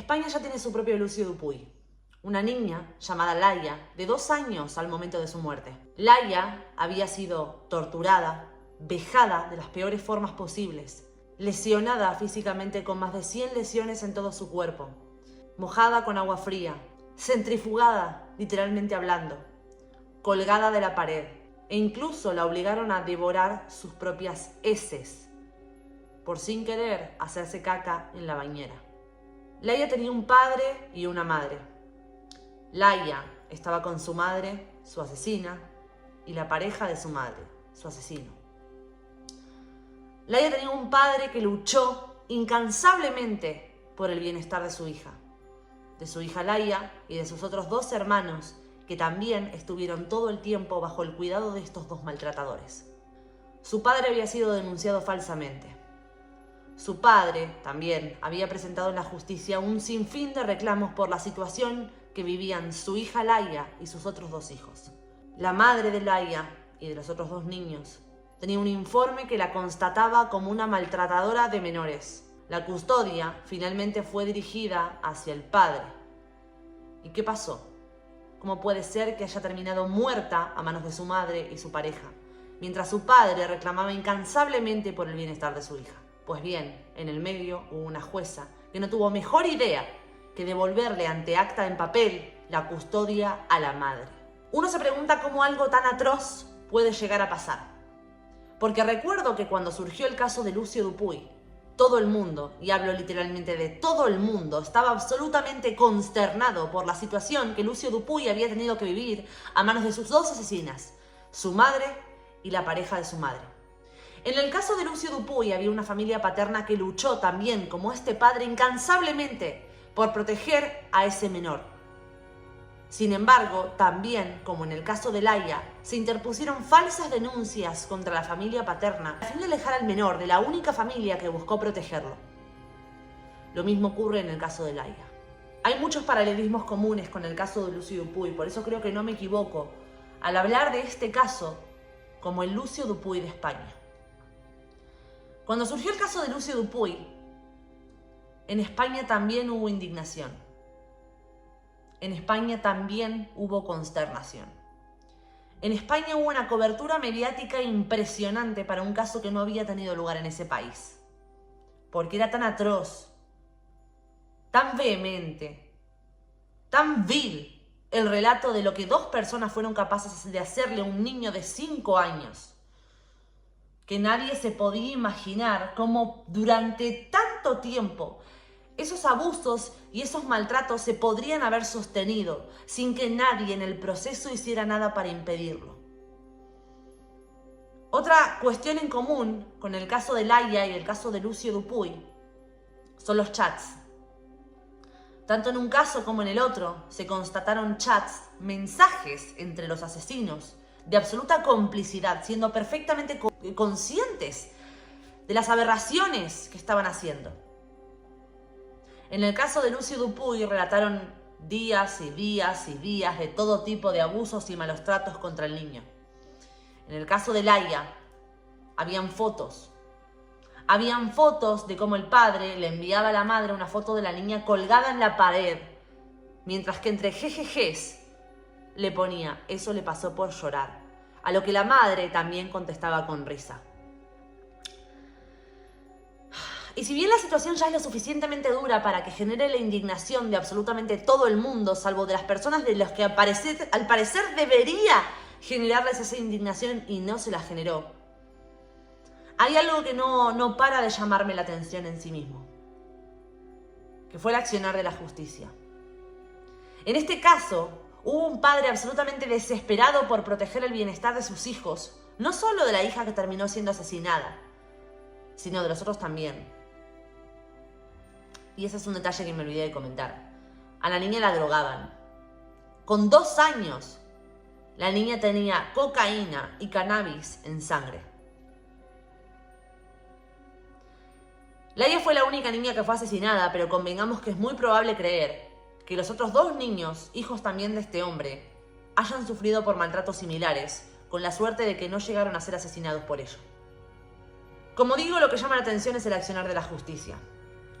España ya tiene su propio Lucio Dupuy, una niña llamada Laia, de 2 años al momento de su muerte. Laia había sido torturada, vejada de las peores formas posibles, lesionada físicamente con más de 100 lesiones en todo su cuerpo, mojada con agua fría, centrifugada, literalmente hablando, colgada de la pared, e incluso la obligaron a devorar sus propias heces, por sin querer hacerse caca en la bañera. Laia tenía un padre y una madre. Laia estaba con su madre, su asesina, y la pareja de su madre, su asesino. Laia tenía un padre que luchó incansablemente por el bienestar de su hija Laia y de sus otros 2 hermanos, que también estuvieron todo el tiempo bajo el cuidado de estos 2 maltratadores. Su padre había sido denunciado falsamente. Su padre también había presentado en la justicia un sinfín de reclamos por la situación que vivían su hija Laia y sus otros 2 hijos. La madre de Laia y de los otros 2 niños tenía un informe que la constataba como una maltratadora de menores. La custodia finalmente fue dirigida hacia el padre. ¿Y qué pasó? ¿Cómo puede ser que haya terminado muerta a manos de su madre y su pareja, mientras su padre reclamaba incansablemente por el bienestar de su hija? Pues bien, en el medio hubo una jueza que no tuvo mejor idea que devolverle ante acta en papel la custodia a la madre. Uno se pregunta cómo algo tan atroz puede llegar a pasar. Porque recuerdo que cuando surgió el caso de Lucio Dupuy, todo el mundo, y hablo literalmente de todo el mundo, estaba absolutamente consternado por la situación que Lucio Dupuy había tenido que vivir a manos de sus 2 asesinas, su madre y la pareja de su madre. En el caso de Lucio Dupuy había una familia paterna que luchó también, como este padre, incansablemente por proteger a ese menor. Sin embargo, también, como en el caso de Laia, se interpusieron falsas denuncias contra la familia paterna a fin de alejar al menor de la única familia que buscó protegerlo. Lo mismo ocurre en el caso de Laia. Hay muchos paralelismos comunes con el caso de Lucio Dupuy, por eso creo que no me equivoco al hablar de este caso como el Lucio Dupuy de España. Cuando surgió el caso de Lucio Dupuy, en España también hubo indignación. En España también hubo consternación. En España hubo una cobertura mediática impresionante para un caso que no había tenido lugar en ese país. Porque era tan atroz, tan vehemente, tan vil el relato de lo que 2 personas fueron capaces de hacerle a un niño de 5 años. Que nadie se podía imaginar cómo durante tanto tiempo esos abusos y esos maltratos se podrían haber sostenido sin que nadie en el proceso hiciera nada para impedirlo. Otra cuestión en común con el caso de Laia y el caso de Lucio Dupuy son los chats. Tanto en un caso como en el otro se constataron chats, mensajes entre los asesinos, de absoluta complicidad, siendo perfectamente conscientes de las aberraciones que estaban haciendo. En el caso de Lucio Dupuy relataron días y días y días de todo tipo de abusos y malos tratos contra el niño. En el caso de Laia, habían fotos. Habían fotos de cómo el padre le enviaba a la madre una foto de la niña colgada en la pared, mientras que entre jejejes le ponía, eso le pasó por llorar, a lo que la madre también contestaba con risa. Y si bien la situación ya es lo suficientemente dura para que genere la indignación de absolutamente todo el mundo, salvo de las personas de las que al parecer debería generarles esa indignación y no se la generó, hay algo que no para de llamarme la atención en sí mismo, que fue el accionar de la justicia. En este caso, hubo un padre absolutamente desesperado por proteger el bienestar de sus hijos, no solo de la hija que terminó siendo asesinada, sino de los otros también. Y ese es un detalle que me olvidé de comentar. A la niña la drogaban. Con 2 años, la niña tenía cocaína y cannabis en sangre. Laia fue la única niña que fue asesinada, pero convengamos que es muy probable creer que los otros 2 niños, hijos también de este hombre, hayan sufrido por maltratos similares, con la suerte de que no llegaron a ser asesinados por ello. Como digo, lo que llama la atención es el accionar de la justicia.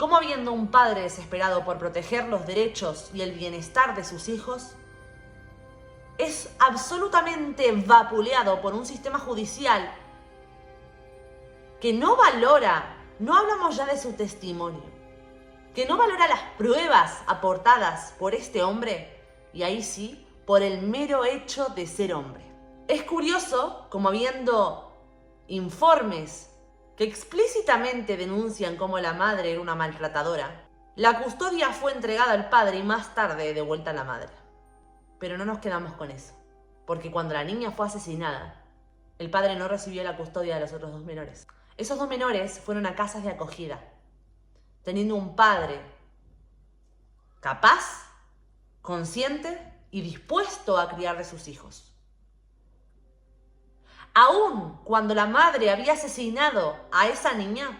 cómo habiendo un padre desesperado por proteger los derechos y el bienestar de sus hijos, es absolutamente vapuleado por un sistema judicial que no valora, no hablamos ya de su testimonio, que no valora las pruebas aportadas por este hombre, y ahí sí, por el mero hecho de ser hombre. Es curioso, como habiendo informes que explícitamente denuncian cómo la madre era una maltratadora, la custodia fue entregada al padre y más tarde devuelta a la madre. Pero no nos quedamos con eso, porque cuando la niña fue asesinada, el padre no recibió la custodia de los otros 2 menores. Esos 2 menores fueron a casas de acogida, teniendo un padre capaz, consciente y dispuesto a criar de sus hijos. Aún cuando la madre había asesinado a esa niña,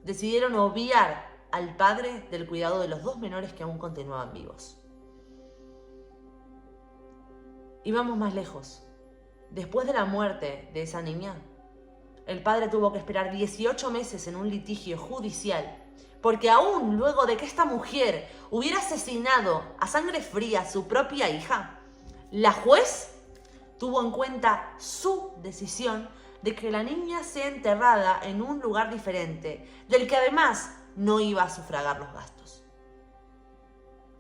decidieron obviar al padre del cuidado de los 2 menores que aún continuaban vivos. Y vamos más lejos. Después de la muerte de esa niña, el padre tuvo que esperar 18 meses en un litigio judicial, porque aún luego de que esta mujer hubiera asesinado a sangre fría a su propia hija, la juez tuvo en cuenta su decisión de que la niña sea enterrada en un lugar diferente, del que además no iba a sufragar los gastos.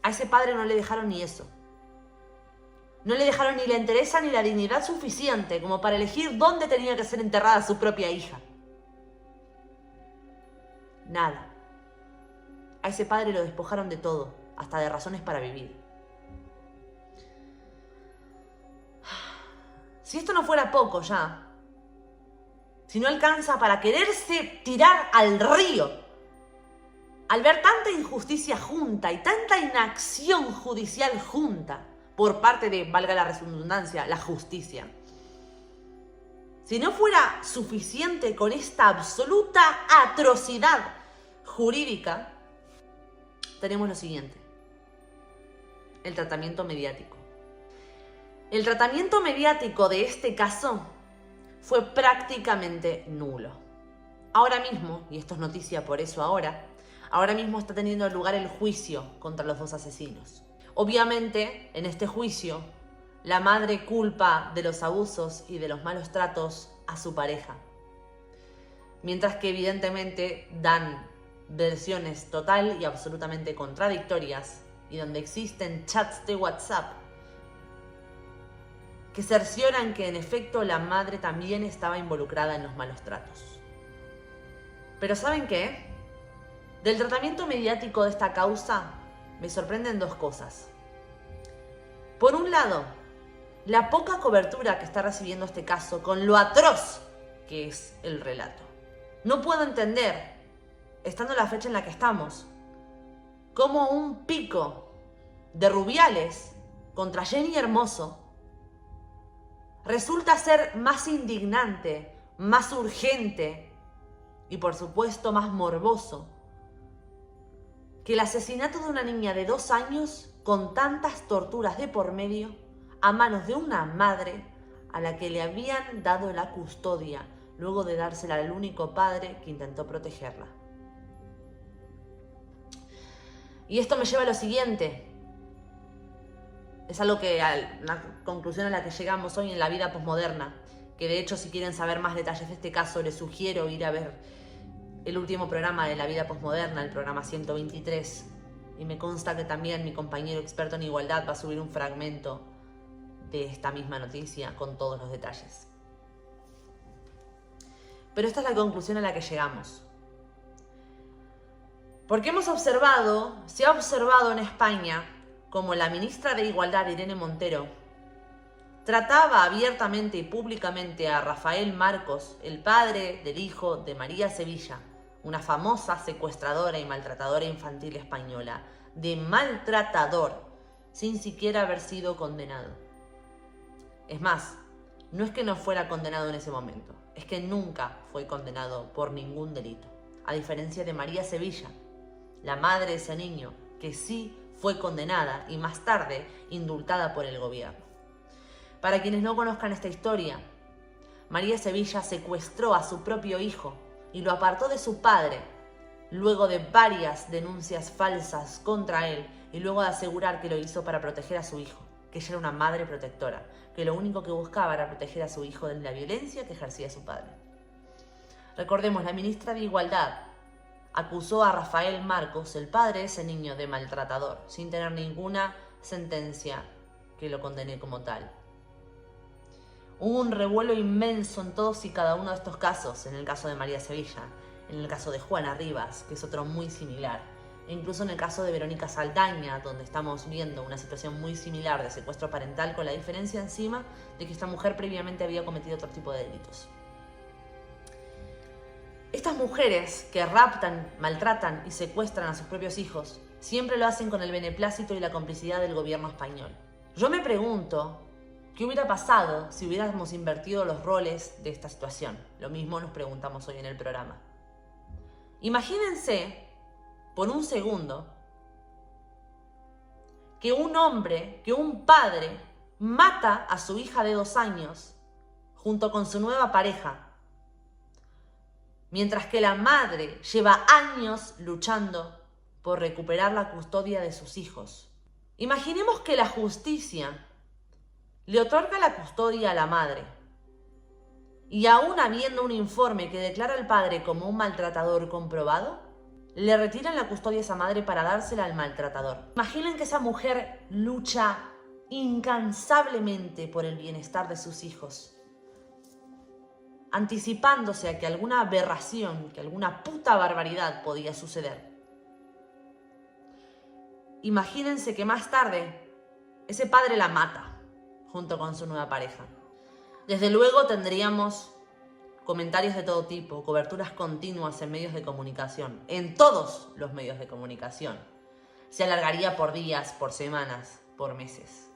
A ese padre no le dejaron ni eso. No le dejaron ni la entereza ni la dignidad suficiente como para elegir dónde tenía que ser enterrada su propia hija. Nada. A ese padre lo despojaron de todo, hasta de razones para vivir. Si esto no fuera poco ya, si no alcanza para quererse tirar al río, al ver tanta injusticia junta y tanta inacción judicial junta, por parte de, valga la redundancia, la justicia. Si no fuera suficiente con esta absoluta atrocidad jurídica, tenemos lo siguiente: el tratamiento mediático. El tratamiento mediático de este caso fue prácticamente nulo. Ahora mismo, y esto es noticia por eso ahora mismo está teniendo lugar el juicio contra los 2 asesinos. Obviamente, en este juicio, la madre culpa de los abusos y de los malos tratos a su pareja, mientras que evidentemente dan versiones total y absolutamente contradictorias, y donde existen chats de WhatsApp que cercioran que en efecto la madre también estaba involucrada en los malos tratos. Pero ¿saben qué? Del tratamiento mediático de esta causa me sorprenden 2 cosas. Por un lado, la poca cobertura que está recibiendo este caso con lo atroz que es el relato. No puedo entender, estando en la fecha en la que estamos, cómo un pico de Rubiales contra Jenny Hermoso resulta ser más indignante, más urgente y por supuesto más morboso que el asesinato de una niña de 2 años con tantas torturas de por medio a manos de una madre a la que le habían dado la custodia luego de dársela al único padre que intentó protegerla. Y esto me lleva a lo siguiente. Es algo que, una conclusión a la que llegamos hoy en La Vida Posmoderna, que de hecho si quieren saber más detalles de este caso les sugiero ir a ver el último programa de La Vida Posmoderna, el programa 123, y me consta que también mi compañero experto en igualdad va a subir un fragmento de esta misma noticia con todos los detalles. Pero esta es la conclusión a la que llegamos. Porque se ha observado en España como la ministra de Igualdad, Irene Montero, trataba abiertamente y públicamente a Rafael Marcos, el padre del hijo de María Sevilla, una famosa secuestradora y maltratadora infantil española, de maltratador, sin siquiera haber sido condenado. Es más, no es que no fuera condenado en ese momento, es que nunca fue condenado por ningún delito, a diferencia de María Sevilla, la madre de ese niño, que sí fue condenada y más tarde indultada por el gobierno. Para quienes no conozcan esta historia, María Sevilla secuestró a su propio hijo y lo apartó de su padre luego de varias denuncias falsas contra él y luego de asegurar que lo hizo para proteger a su hijo, que ella era una madre protectora, que lo único que buscaba era proteger a su hijo de la violencia que ejercía su padre. Recordemos, la ministra de Igualdad acusó a Rafael Marcos, el padre de ese niño, de maltratador, sin tener ninguna sentencia que lo condene como tal. Hubo un revuelo inmenso en todos y cada uno de estos casos, en el caso de María Sevilla, en el caso de Juana Rivas, que es otro muy similar, e incluso en el caso de Verónica Saldaña, donde estamos viendo una situación muy similar de secuestro parental, con la diferencia encima de que esta mujer previamente había cometido otro tipo de delitos. Estas mujeres que raptan, maltratan y secuestran a sus propios hijos siempre lo hacen con el beneplácito y la complicidad del gobierno español. Yo me pregunto, ¿qué hubiera pasado si hubiéramos invertido los roles de esta situación? Lo mismo nos preguntamos hoy en el programa. Imagínense, por un segundo, que un hombre, que un padre, mata a su hija de 2 años junto con su nueva pareja, mientras que la madre lleva años luchando por recuperar la custodia de sus hijos. Imaginemos que la justicia le otorga la custodia a la madre y aún habiendo un informe que declara al padre como un maltratador comprobado, le retiran la custodia a esa madre para dársela al maltratador. Imaginen que esa mujer lucha incansablemente por el bienestar de sus hijos, anticipándose a que alguna aberración, que alguna puta barbaridad podía suceder. Imagínense que más tarde ese padre la mata junto con su nueva pareja. Desde luego tendríamos comentarios de todo tipo, coberturas continuas en medios de comunicación, en todos los medios de comunicación. Se alargaría por días, por semanas, por meses.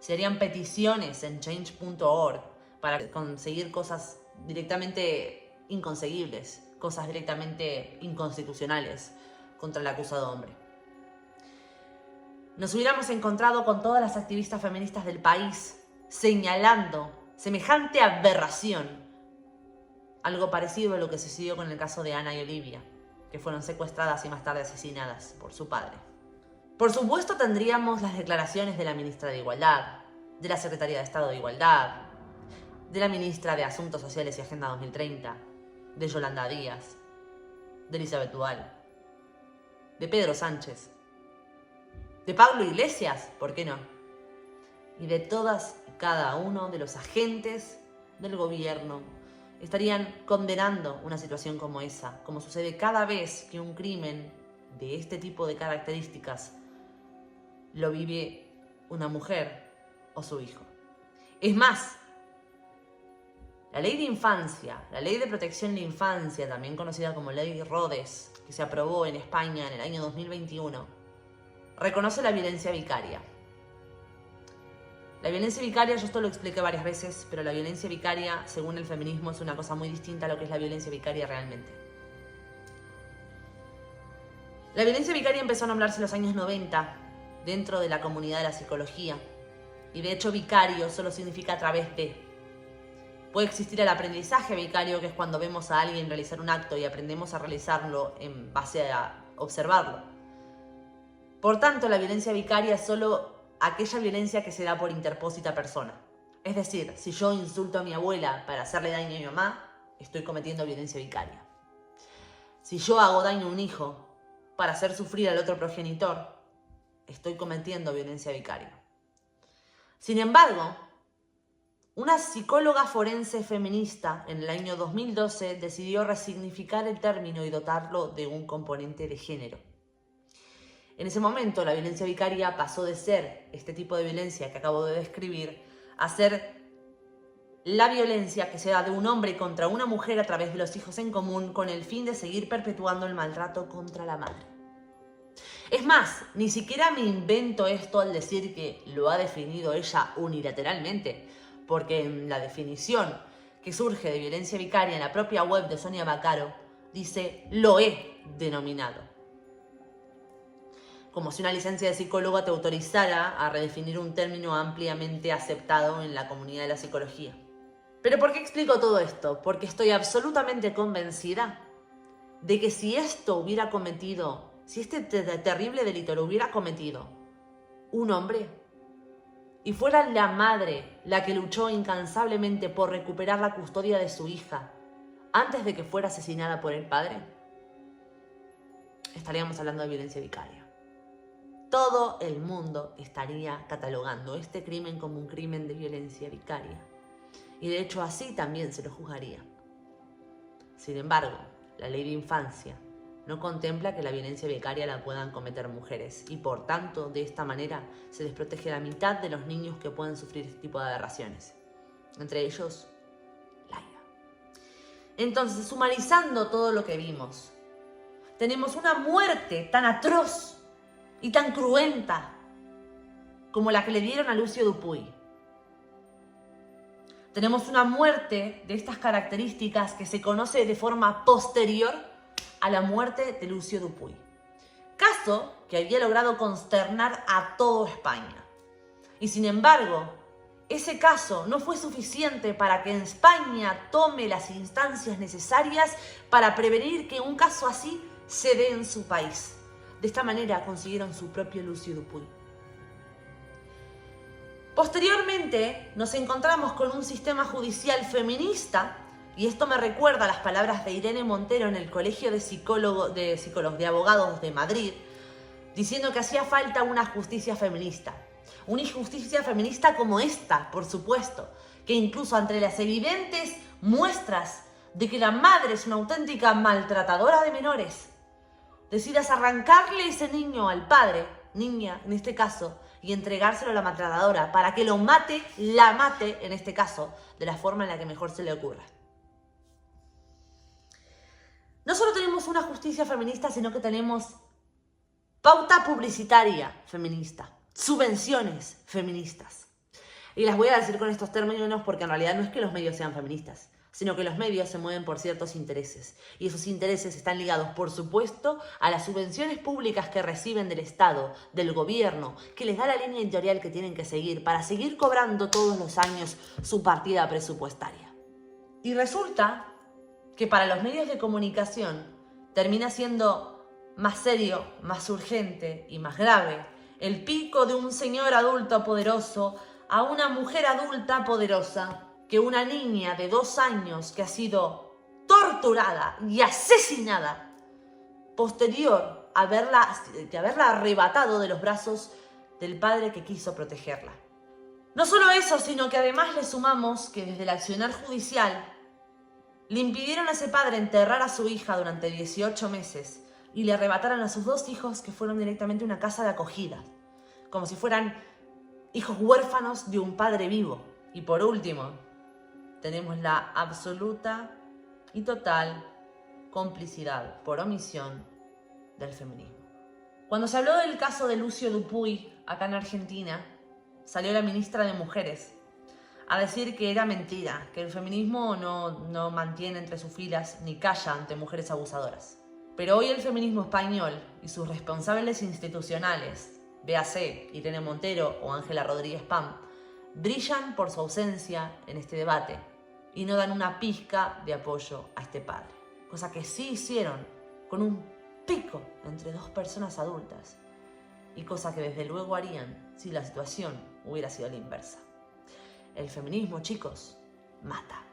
Se harían peticiones en change.org para conseguir cosas directamente inconseguibles, cosas directamente inconstitucionales contra el acusado hombre. Nos hubiéramos encontrado con todas las activistas feministas del país señalando semejante aberración, algo parecido a lo que sucedió con el caso de Ana y Olivia, que fueron secuestradas y más tarde asesinadas por su padre. Por supuesto tendríamos las declaraciones de la ministra de Igualdad, de la secretaria de Estado de Igualdad, de la ministra de Asuntos Sociales y Agenda 2030, de Yolanda Díaz, de Elizabeth Dual, de Pedro Sánchez, de Pablo Iglesias, ¿por qué no? Y de todas y cada uno de los agentes del gobierno estarían condenando una situación como esa, como sucede cada vez que un crimen de este tipo de características lo vive una mujer o su hijo. Es más, la ley de infancia, la ley de protección de infancia, también conocida como ley Rhodes, que se aprobó en España en el año 2021, reconoce la violencia vicaria. La violencia vicaria, yo esto lo expliqué varias veces, pero la violencia vicaria, según el feminismo, es una cosa muy distinta a lo que es la violencia vicaria realmente. La violencia vicaria empezó a nombrarse en los años 90 dentro de la comunidad de la psicología. Y de hecho vicario solo significa a través de. Puede existir el aprendizaje vicario, que es cuando vemos a alguien realizar un acto y aprendemos a realizarlo en base a observarlo. Por tanto, la violencia vicaria es solo aquella violencia que se da por interpósita persona. Es decir, si yo insulto a mi abuela para hacerle daño a mi mamá, estoy cometiendo violencia vicaria. Si yo hago daño a un hijo para hacer sufrir al otro progenitor, estoy cometiendo violencia vicaria. Sin embargo, una psicóloga forense feminista en el año 2012 decidió resignificar el término y dotarlo de un componente de género. En ese momento, la violencia vicaria pasó de ser este tipo de violencia que acabo de describir a ser la violencia que se da de un hombre contra una mujer a través de los hijos en común con el fin de seguir perpetuando el maltrato contra la madre. Es más, ni siquiera me invento esto al decir que lo ha definido ella unilateralmente, porque en la definición que surge de violencia vicaria en la propia web de Sonia Vaccaro dice "lo he denominado". Como si una licencia de psicóloga te autorizara a redefinir un término ampliamente aceptado en la comunidad de la psicología. ¿Pero por qué explico todo esto? Porque estoy absolutamente convencida de que si esto hubiera cometido, si este terrible delito lo hubiera cometido un hombre, y fuera la madre la que luchó incansablemente por recuperar la custodia de su hija antes de que fuera asesinada por el padre, estaríamos hablando de violencia vicaria. Todo el mundo estaría catalogando este crimen como un crimen de violencia vicaria. Y de hecho así también se lo juzgaría. Sin embargo, la ley de infancia no contempla que la violencia vicaria la puedan cometer mujeres y por tanto, de esta manera, se desprotege a la mitad de los niños que pueden sufrir este tipo de aberraciones. Entre ellos, Laia. Entonces, sumarizando todo lo que vimos, tenemos una muerte tan atroz y tan cruenta como la que le dieron a Lucio Dupuy. Tenemos una muerte de estas características que se conoce de forma posterior a la muerte de Lucio Dupuy. Caso que había logrado consternar a toda España. Y sin embargo, ese caso no fue suficiente para que en España tome las instancias necesarias para prevenir que un caso así se dé en su país. De esta manera consiguieron su propio Lucio Dupuy. Posteriormente nos encontramos con un sistema judicial feminista, y esto me recuerda a las palabras de Irene Montero en el Colegio de Abogados de Madrid, diciendo que hacía falta una justicia feminista. Una justicia feminista como esta, por supuesto, que incluso ante las evidentes muestras de que la madre es una auténtica maltratadora de menores, decidas arrancarle ese niño al padre, niña en este caso, y entregárselo a la maltratadora para que lo mate, la mate en este caso, de la forma en la que mejor se le ocurra. No solo tenemos una justicia feminista, sino que tenemos pauta publicitaria feminista, subvenciones feministas. Y las voy a decir con estos términos porque en realidad no es que los medios sean feministas, sino que los medios se mueven por ciertos intereses. Y esos intereses están ligados, por supuesto, a las subvenciones públicas que reciben del Estado, del gobierno, que les da la línea editorial que tienen que seguir para seguir cobrando todos los años su partida presupuestaria. Y resulta que para los medios de comunicación termina siendo más serio, más urgente y más grave el pico de un señor adulto poderoso a una mujer adulta poderosa que una niña de 2 años que ha sido torturada y asesinada posterior a haberla arrebatado de los brazos del padre que quiso protegerla. No solo eso, sino que además le sumamos que desde el accionar judicial le impidieron a ese padre enterrar a su hija durante 18 meses y le arrebataron a sus 2 hijos que fueron directamente a una casa de acogida, como si fueran hijos huérfanos de un padre vivo. Y por último, tenemos la absoluta y total complicidad por omisión del feminismo. Cuando se habló del caso de Lucio Dupuy acá en Argentina, salió la ministra de Mujeres a decir que era mentira, que el feminismo no mantiene entre sus filas ni calla ante mujeres abusadoras. Pero hoy el feminismo español y sus responsables institucionales, véase Irene Montero o Ángela Rodríguez Pam, brillan por su ausencia en este debate y no dan una pizca de apoyo a este padre. Cosa que sí hicieron con un pico entre 2 personas adultas y cosa que desde luego harían si la situación hubiera sido la inversa. El feminismo, chicos, mata.